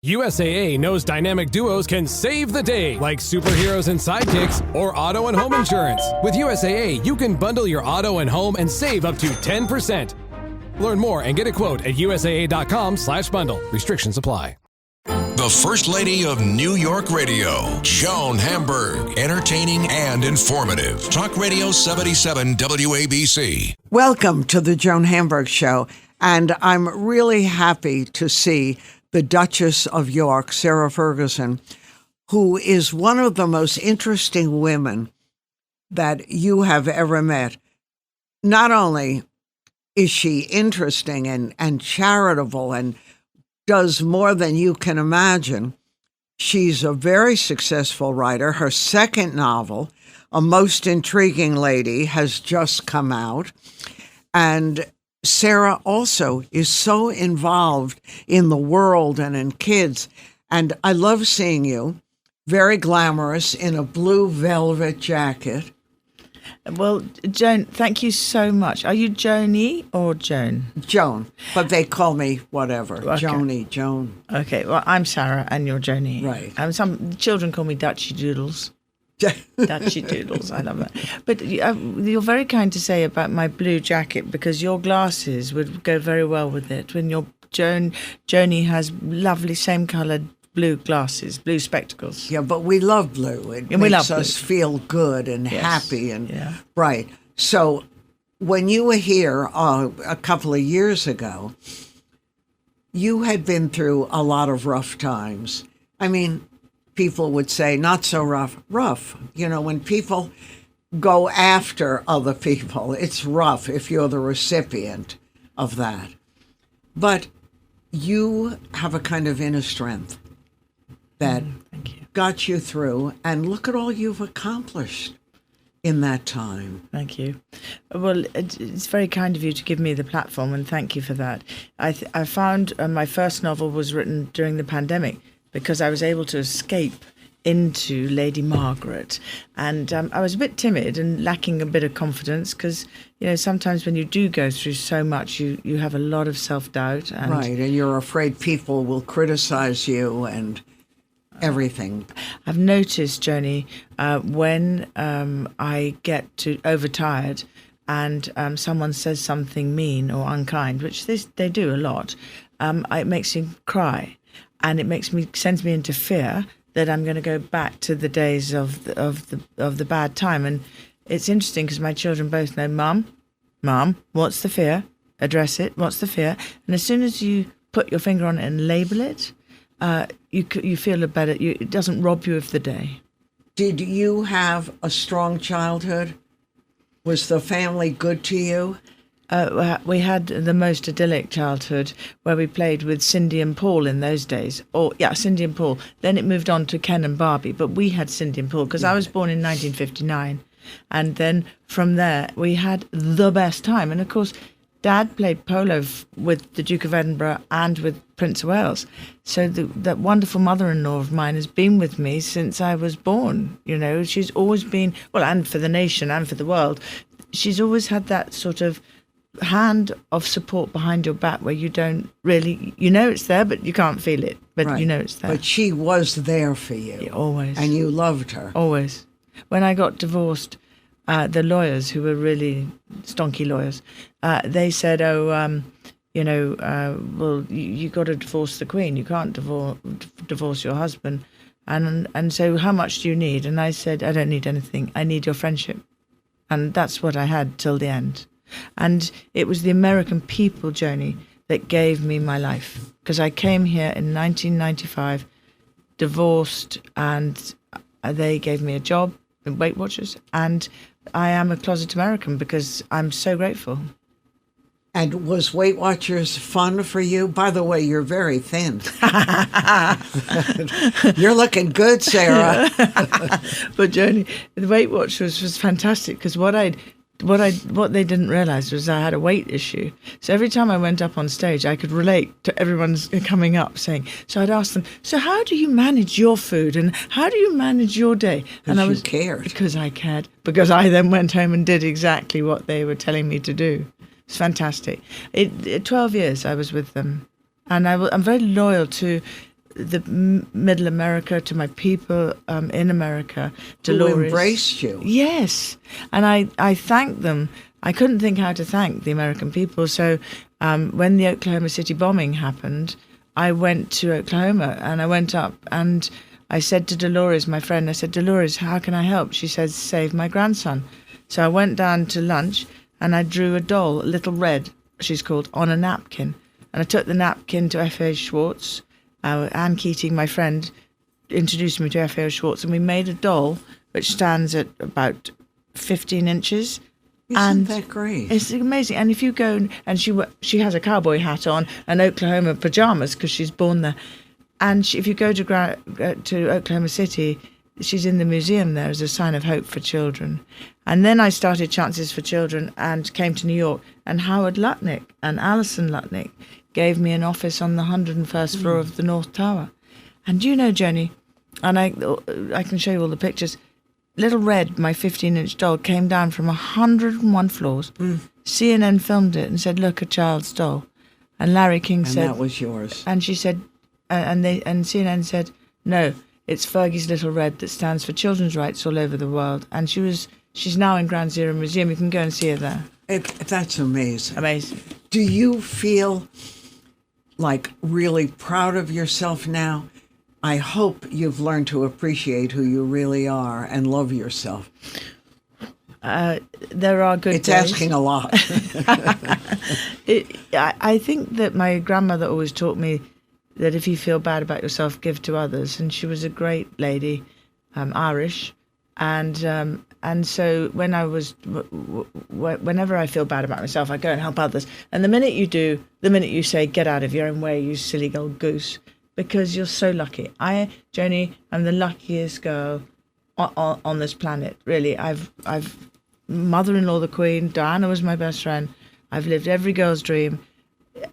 USAA knows dynamic duos can save the day, like superheroes and sidekicks or auto and home insurance. With USAA, you can bundle your auto and home and save up to 10%. Learn more and get a quote at USAA.com/bundle. Restrictions apply. The First Lady of New York Radio, Joan Hamburg. Entertaining and informative. Talk Radio 77 WABC. Welcome to the Joan Hamburg Show. And I'm really happy to see the Duchess of York, Sarah Ferguson, who is one of the most interesting women that you have ever met. Not only is she interesting and charitable and does more than you can imagine, she's a very successful writer. Her second novel, A Most Intriguing Lady, has just come out. And Sarah also is so involved in the world and in kids. And I love seeing you, very glamorous, in a blue velvet jacket. Well, Joan, thank you so much. Are you Joni or Joan? Joan, but they call me whatever. Okay. Joni, Joan. Okay, well, I'm Sarah and you're Joni. Right. Some children call me Dutchy Doodles. Dutchy Doodles, I love that. But you're very kind to say about my blue jacket because your glasses would go very well with it. When your Joni has lovely same coloured blue glasses, blue spectacles. Yeah, but we love blue. It makes us feel good and happy. Right. So when you were here a couple of years ago, you had been through a lot of rough times. I mean, people would say, not so rough. You know, when people go after other people, it's rough if you're the recipient of that. But you have a kind of inner strength that got you through, and look at all you've accomplished in that time. Thank you. Well, it's very kind of you to give me the platform, and thank you for that. I found my first novel was written during the pandemic, because I was able to escape into Lady Margaret. And I was a bit timid and lacking a bit of confidence because, you know, sometimes when you do go through so much, you have a lot of self-doubt. Right, and you're afraid people will criticize you and everything. I've noticed, Joni, when I get overtired and someone says something mean or unkind, which they do a lot, it makes me cry. And it sends me into fear that I'm going to go back to the days of the bad time. And it's interesting because my children both know, Mum, what's the fear? Address it. What's the fear? And as soon as you put your finger on it and label it, you feel better. It doesn't rob you of the day. Did you have a strong childhood? Was the family good to you? We had the most idyllic childhood where we played with Cindy and Paul in those days. Cindy and Paul. Then it moved on to Ken and Barbie, but we had Cindy and Paul because I was born in 1959. And then from there, we had the best time. And of course, Dad played polo with the Duke of Edinburgh and with Prince of Wales. So that wonderful mother-in-law of mine has been with me since I was born. You know, she's always been, and for the nation and for the world, she's always had that sort of hand of support behind your back where you don't really, you know it's there, but you can't feel it, but right. You know it's there. But she was there for you. Yeah, always. And you loved her. Always. When I got divorced, the lawyers, who were really stonky lawyers, they said, you got to divorce the Queen. You can't divorce your husband. And so how much do you need? And I said, I don't need anything. I need your friendship. And that's what I had till the end. And it was the American people, Joni, that gave me my life. Because I came here in 1995, divorced, and they gave me a job in Weight Watchers. And I am a closet American because I'm so grateful. And was Weight Watchers fun for you? By the way, you're very thin. You're looking good, Sarah. But Joni, the Weight Watchers was fantastic because what they didn't realize was I had a weight issue. So every time I went up on stage, I could relate to everyone's coming up saying, so I'd ask them, so how do you manage your food and how do you manage your day? And I was cared. Because I cared. Because I then went home and did exactly what they were telling me to do. It's fantastic. 12 years I was with them. And I'm very loyal to Middle America, to my people in America, Dolores. Who embraced you. Yes, and I thank them. I couldn't think how to thank the American people. So when the Oklahoma City bombing happened, I went to Oklahoma and I went up and I said to Dolores, my friend, I said, Dolores, how can I help? She says, save my grandson. So I went down to lunch and I drew a doll, Little Red, she's called, on a napkin. And I took the napkin to F.A. Schwartz. Anne Keating, my friend, introduced me to F.A. Schwartz, and we made a doll which stands at about 15 inches. Isn't that great? It's amazing. And if you go, and she has a cowboy hat on and Oklahoma pajamas because she's born there. And if you go to Oklahoma City, she's in the museum there as a sign of hope for children. And then I started Chances for Children and came to New York. And Howard Lutnick and Alison Lutnick gave me an office on the 101st floor of the North Tower. And you know, Joni, and I can show you all the pictures, Little Red, my 15-inch doll, came down from 101 floors. CNN filmed it and said, look, a child's doll. And Larry King said... And that was yours. And she said, and CNN said, no, it's Fergie's Little Red that stands for children's rights all over the world. And she's now in Ground Zero Museum. You can go and see her there. That's amazing. Amazing. Do you feel like really proud of yourself now? I hope you've learned to appreciate who you really are and love yourself. There are good It's days. asking a lot. I think that my grandmother always taught me that if you feel bad about yourself, give to others. And she was a great lady, Irish. And so whenever I feel bad about myself, I go and help others. And the minute you say, get out of your own way, you silly old goose, because you're so lucky. Joni, I'm the luckiest girl on this planet, really. I've mother-in-law, the Queen, Diana was my best friend. I've lived every girl's dream.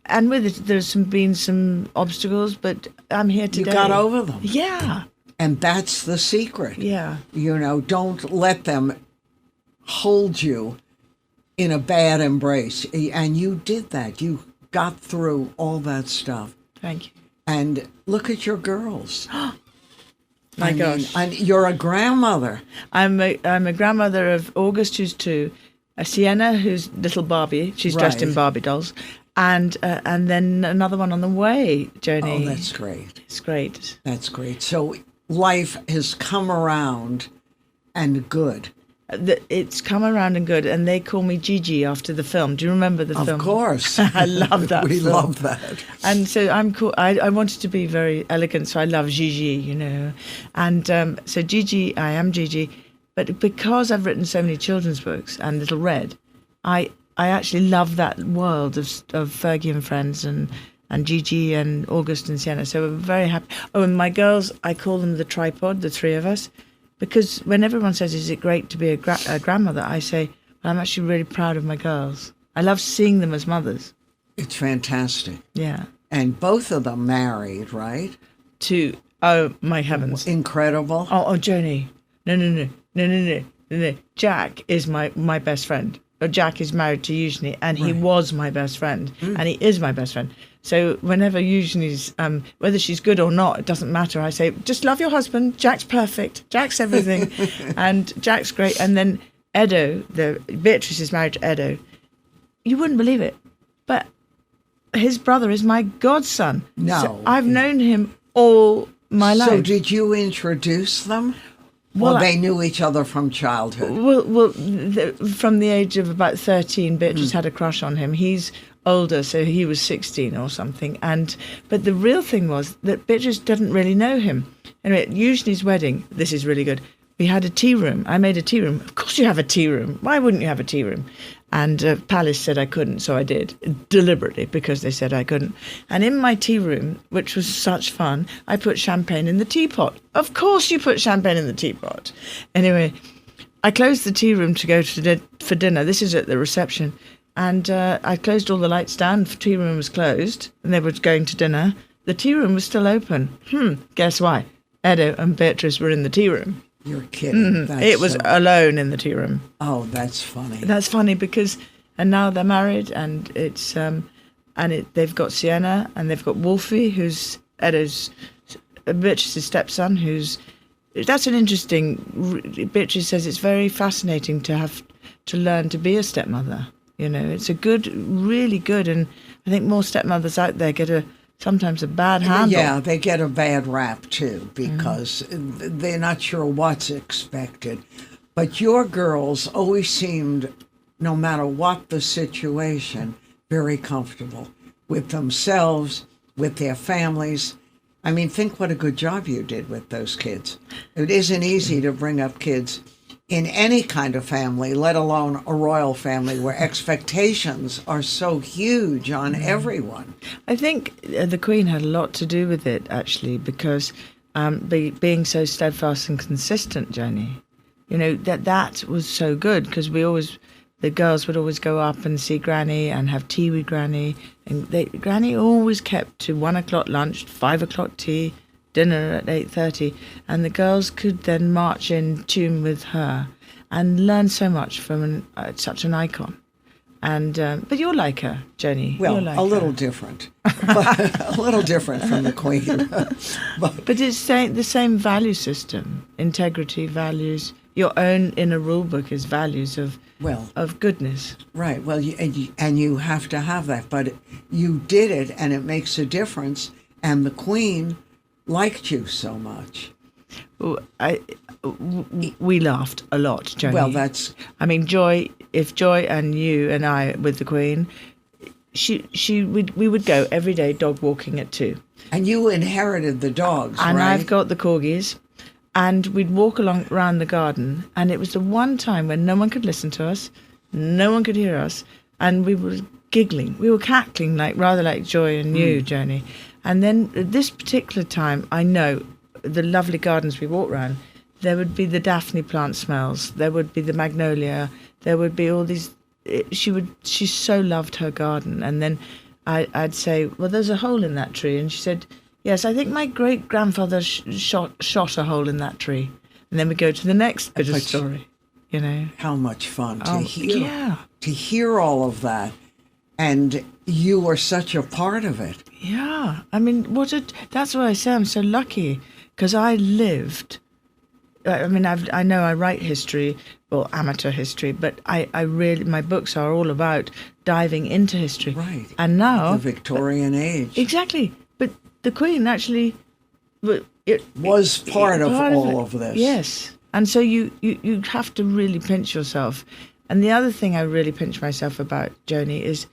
And with it, there's been some obstacles, but I'm here today. You got over them. Yeah. And that's the secret. Yeah. Don't let them hold you in a bad embrace. And you did that. You got through all that stuff. Thank you. And look at your girls. My gosh. And you're a grandmother. I'm a grandmother of August, who's 2, Sienna, who's little Barbie. She's dressed in Barbie dolls. And then another one on the way, Joni. Oh, that's great. It's great. That's great. So life has come around and good. It's come around and good, and they call me Gigi after the film. Do you remember the film? Of course. I love that We film. love that. And so I'm cool. I wanted to be very elegant, so I love Gigi, And so Gigi, I am Gigi. But because I've written so many children's books and Little Red, I actually love that world of Fergie and Friends and Gigi and August and Sienna. So we're very happy. Oh, and my girls, I call them the tripod, the three of us. Because when everyone says, is it great to be a grandmother, I say, well, I'm actually really proud of my girls. I love seeing them as mothers. It's fantastic. Yeah. And both of them married, right? Oh, my heavens. Incredible. Oh, Joni. No. Jack is my best friend. Jack is married to Eugenie, and he was my best friend, and he is my best friend. So whenever Eugenie's, whether she's good or not, it doesn't matter. I say, just love your husband. Jack's perfect. Jack's everything. And Jack's great. And then Edo, Beatrice is married to Edo. You wouldn't believe it, but his brother is my godson. No. So I've known him all my life. So did you introduce them? Well, they knew each other from childhood. Well, from the age of about 13, Beatrice had a crush on him. He's older, so he was 16 or something. But the real thing was that Beatrice didn't really know him. Anyway, at Eugenie's wedding, this is really good. We had a tea room. I made a tea room. Of course you have a tea room. Why wouldn't you have a tea room? And Palace said I couldn't, so I did, deliberately, because they said I couldn't. And in my tea room, which was such fun, I put champagne in the teapot. Of course you put champagne in the teapot. Anyway, I closed the tea room to go for dinner. This is at the reception. And I closed all the lights down. The tea room was closed, and they were going to dinner. The tea room was still open. Guess why? Edo and Beatrice were in the aa room. You're kidding. It was alone in the tea room. Oh, that's funny. That's funny because, and now they're married, and they've got Sienna, and they've got Wolfie, who's Edo's Beatrice's stepson, that's an interesting. Beatrice says it's very fascinating to have to learn to be a stepmother. It's really good, and I think more stepmothers out there get sometimes a bad handle. Yeah, they get a bad rap too because they're not sure what's expected. But your girls always seemed, no matter what the situation, very comfortable with themselves, with their families. I mean, think what a good job you did with those kids. It isn't easy to bring up kids in any kind of family, let alone a royal family where expectations are so huge on everyone. I think the Queen had a lot to do with it, actually, because being so steadfast and consistent, Joni, that was so good, because the girls would always go up and see Granny and have tea with Granny, and Granny always kept to 1 o'clock lunch, 5 o'clock tea, dinner at 8:30, and the girls could then march in tune with her and learn so much from such an icon. And but you're like her, Joni. Well, like a little different, a little different from the Queen. But it's the same value system: integrity, values. Your own inner rule book is values of goodness. Right. Well, you have to have that, but you did it, and it makes a difference. And the Queen liked you so much. We laughed a lot, Joni. Well, Joy. If Joy and you and I with the Queen, we would go every day dog walking at 2. And you inherited the dogs, and right? I've got the corgis, and we'd walk around the garden, and it was the one time when no one could listen to us, no one could hear us, and we were giggling, we were cackling rather like Joy and you, Joni. And then at this particular time, I know the lovely gardens we walked around, there would be the Daphne plant smells, there would be the magnolia, there would be all these. She so loved her garden. And then I'd say, well, there's a hole in that tree. And she said, yes, I think my great-grandfather shot a hole in that tree. And then we go to the next bit of story, How much fun to hear. Yeah. To hear all of that. And you were such a part of it. Yeah. That's why I say I'm so lucky, because I lived. I know I write history, or amateur history, but I really, my books are all about diving into history. Right. And now. The Victorian age. Exactly. But the Queen actually. Was part of all of this. Yes. And so you have to really pinch yourself. And the other thing I really pinch myself about, Joni, is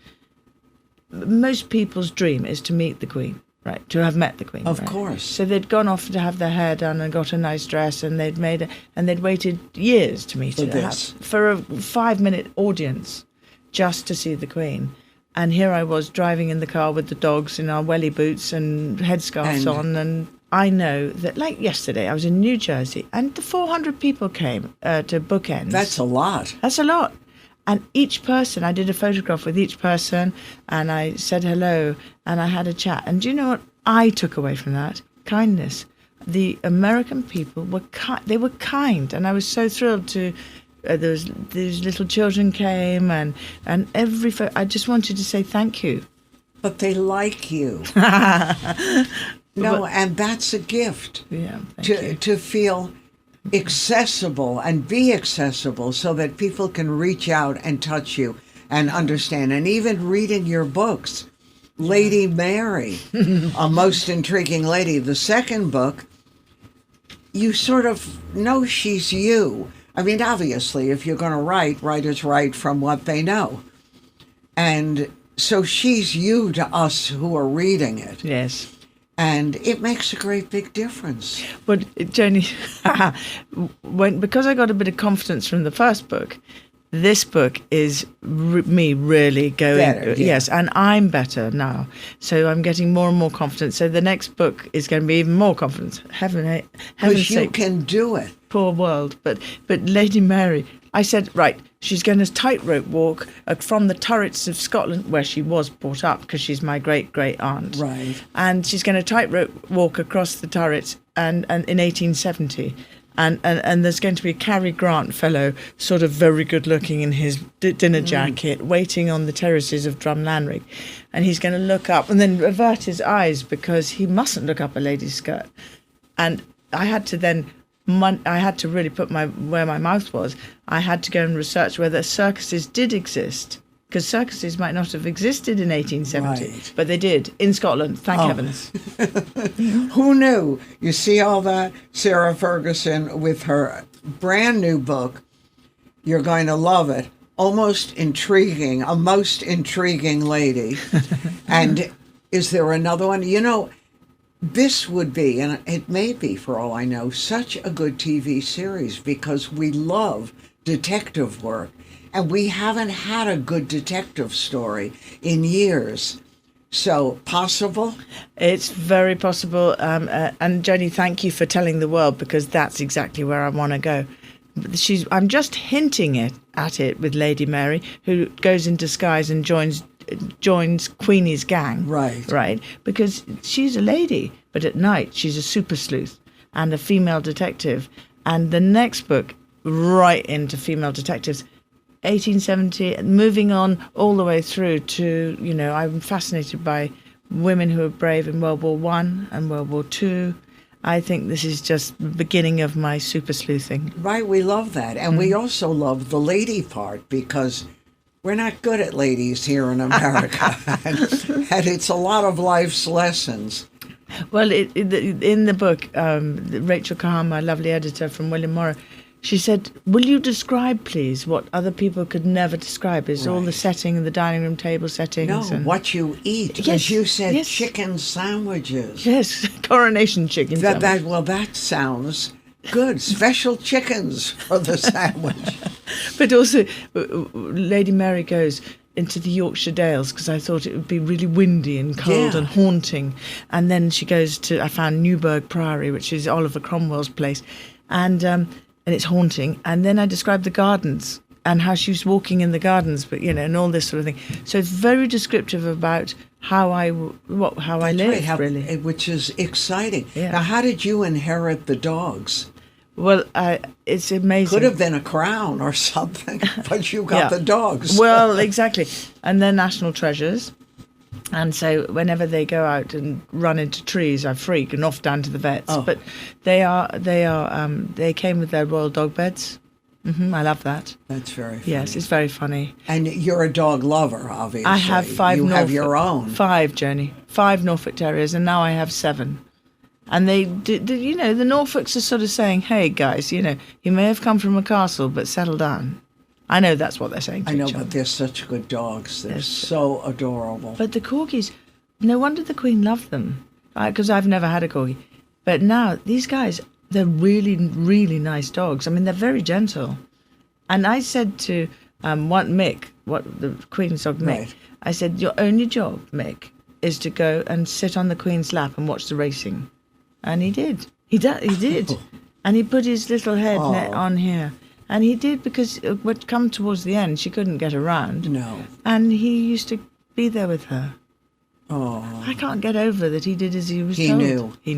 most people's dream is to meet the Queen, right? To have met the Queen. Of right? course. So they'd gone off to have their hair done and got a nice dress, and they'd waited years to meet her. For a 5-minute audience just to see the Queen. And here I was driving in the car with the dogs in our welly boots and headscarves on, and I know that, like yesterday, I was in New Jersey, and 400 people came to Bookends. That's a lot. That's a lot. And each person, I did a photograph with each person, and I said hello, and I had a chat. And do you know what I took away from that? Kindness. The American people were they were kind, and I was so thrilled to. These little children came, and I just wanted to say thank you. But they like you. And that's a gift. Yeah, to feel accessible and be accessible, so that people can reach out and touch you and understand. And even reading your books, Lady Mary, A Most Intriguing Lady, the second book, you sort of know she's you. Obviously, if you're going to write, writers write from what they know. And so she's you to us who are reading it. Yes. And it makes a great big difference. But, Joni, because I got a bit of confidence from the first book, this book is me really going. Better, yeah. Yes, and I'm better now. So I'm getting more and more confident. So the next book is going to be even more confidence. Heaven's Because you sake. can do it. Poor world. But Lady Mary, I said, right, she's going to tightrope walk from the turrets of Scotland, where she was brought up, because she's my great-great-aunt. Right. And she's going to tightrope walk across the turrets and in 1870. And there's going to be a Cary Grant fellow, sort of very good-looking in his dinner jacket, waiting on the terraces of Drumlanrig. And he's going to look up and then avert his eyes, because he mustn't look up a lady's skirt. And I had to then, I had to really put where my mouth was. I had to go and research whether circuses did exist, because circuses might not have existed in 1870, Right. but they did in Scotland, thank heavens. Who knew? You see all that? Sarah Ferguson with her brand new book. You're going to love it. Almost intriguing, a most intriguing lady. And is there another one? You know, this would be, and it may be for all I know, such a good TV series because we love detective work. And we haven't had a good detective story in years. So, possible? It's very possible. And Joni, thank you for telling the world, because that's exactly where I want to go. I'm just hinting at it with Lady Mary, who goes in disguise and joins Queenie's gang. Right. Right? Because she's a lady, but at night she's a super sleuth and a female detective. And the next book, right into female detectives, 1870, moving on all the way through to, I'm fascinated by women who were brave in World War I and World War II. I think this is just the beginning of my super sleuthing. Right, we love that. And we also love the lady part because we're not good at ladies here in America. and it's a lot of life's lessons. Well, in the book, Rachel Kahan, my lovely editor from William Morrow, she said, will you describe, please, what other people could never describe? Is all the setting, the dining room table settings. No, and what you eat. Yes, As you said, yes. chicken sandwiches. Yes, coronation chicken sandwich. That sounds good. Special chickens for the sandwich. But also, Lady Mary goes into the Yorkshire Dales because I thought it would be really windy and cold and haunting. And then she goes I found Newburgh Priory, which is Oliver Cromwell's place. And it's haunting. And then I described the gardens and how she was walking in the gardens, but and all this sort of thing. So it's very descriptive about how I live, really. Which is exciting. Yeah. Now, how did you inherit the dogs? Well, it's amazing. Could have been a crown or something, but you got the dogs. Well, exactly. And they're national treasures. And so whenever they go out and run into trees, I freak and off down to the vets. Oh. But they came with their royal dog beds. I love that. That's very funny. Yes, it's very funny. And you're a dog lover, obviously. I have 5 You Norfolk. have your own. 5, Joni. 5 Norfolk Terriers, and now I have 7. And the Norfolks are sort of saying, hey, guys, you may have come from a castle, but settle down. I know that's what they're saying to I know, each other. but they're such good dogs. They're so adorable. But the corgis, no wonder the Queen loved them, because I've never had a corgi. But now, these guys, they're really, really nice dogs. I mean, they're very gentle. And I said to Mick, the Queen's dog Mick, Right. I said, your only job, Mick, is to go and sit on the Queen's lap and watch the racing. And he did. He did. And he put his little head on here. And he did, because it would come towards the end, she couldn't get around. No. And he used to be there with her. Oh. I can't get over that he did as he was He told. knew. He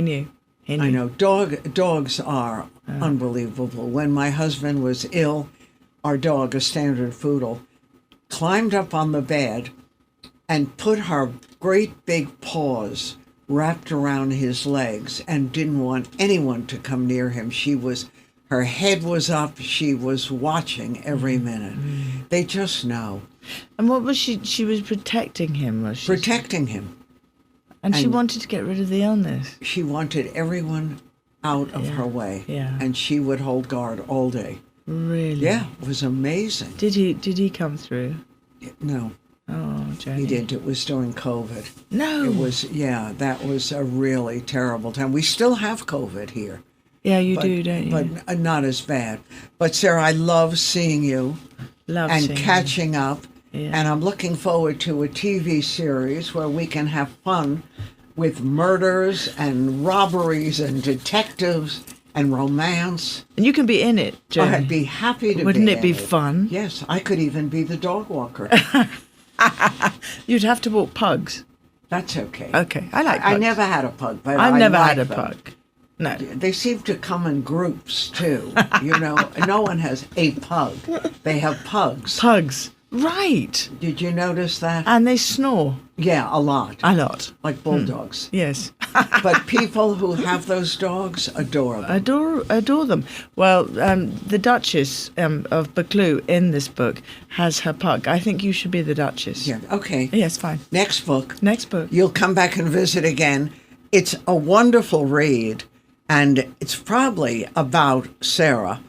knew. I know. Dogs are unbelievable. When my husband was ill, our dog, a standard poodle, climbed up on the bed and put her great big paws wrapped around his legs and didn't want anyone to come near him. Her head was up. She was watching every minute. They just know. And what was she? She was protecting him, was she? Protecting him. And she wanted to get rid of the illness. She wanted everyone out of her way. Yeah. And she would hold guard all day. Really? Yeah, it was amazing. Did he come through? No, Oh, Jenny. he didn't. It was during COVID. No. It was, that was a really terrible time. We still have COVID here. Yeah, you do, don't you? But not as bad. But Sarah, I love seeing you Love and seeing you. catching up. Yeah. And I'm looking forward to a TV series where we can have fun with murders and robberies and detectives and romance. And you can be in it, Jenny. I'd be happy to Wouldn't be it be in fun? Yes, I could even be the dog walker. You'd have to walk pugs. That's okay. Okay, I like pugs. I never had a pug, but I've I never like had a them. pug. No. They seem to come in groups, too. No one has a pug. They have pugs. Pugs. Right. Did you notice that? And they snore Yeah, a lot. a lot. Like bulldogs. Yes. But people who have those dogs adore them. Adore them. Well, the Duchess of Buccleuch in this book has her pug. I think you should be the Duchess. Yeah, okay. Yes, fine. Next book. Next book. You'll come back and visit again. It's a wonderful read, and it's probably about Sarah.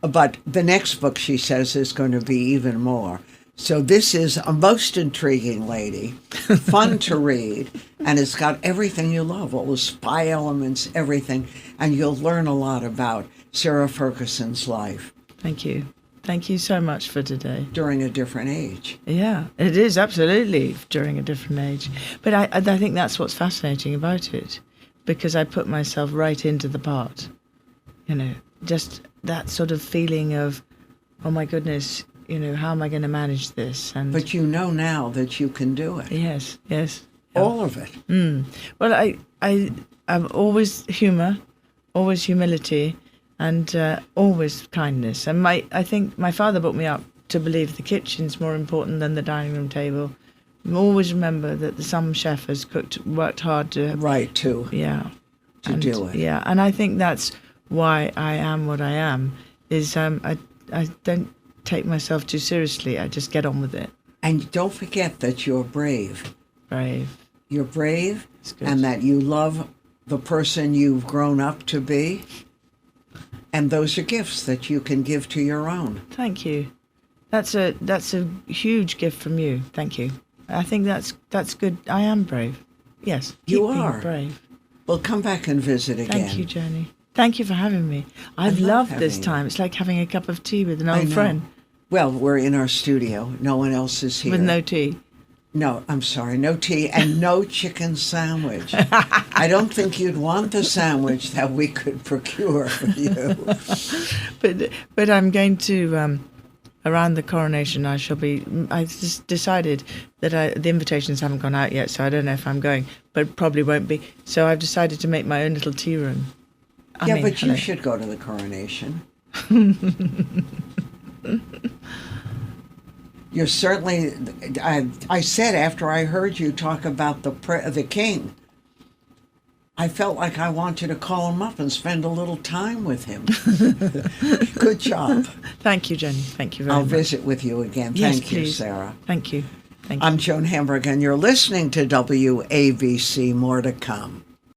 But the next book, she says, is going to be even more. So this is a most intriguing lady, fun to read, and it's got everything you love, all the spy elements, everything, and you'll learn a lot about Sarah Ferguson's life. Thank you. Thank you so much for today. During a different age. Yeah, it is absolutely during a different age. But I think that's what's fascinating about it, because I put myself right into the part. You know, just that sort of feeling of, oh my goodness, you know, how am I going to manage this? And But you know now that you can do it. yes. All of it. Well, I'm always humour, always humility, and always kindness. And I think my father brought me up to believe the kitchen's more important than the dining room table. Always remember that some chef has worked hard to Right, too. yeah, To do it. Yeah, and I think that's why I am what I am. Is I don't take myself too seriously. I just get on with it. And don't forget that you're brave. Brave. You're brave, good. and that you love the person you've grown up to be. And those are gifts that you can give to your own. Thank you. That's a huge gift from you. Thank you. I think that's good. I am brave. Yes. You keep being are. brave. Well, come back and visit again. Thank you, Joni. Thank you for having me. I've love loved this having time. It's like having a cup of tea with an I old know. friend Well, we're in our studio. No one else is here. with no tea. No, I'm sorry. No tea and no chicken sandwich. I don't think you'd want the sandwich that we could procure for you. But I'm going to around the coronation. I just decided that the invitations haven't gone out yet, so I don't know if I'm going, but probably won't be. So I've decided to make my own little tea room. But hello. you should go to the coronation. You're certainly. I said after I heard you talk about the king, I felt like I wanted to call him up and spend a little time with him. Good job. Thank you, Jenny. Thank you very I'll much. visit with you again. Yes, Thank you, please. Sarah. Thank you. Thank you. I'm Joan Hamburg, and you're listening to WABC. More to come.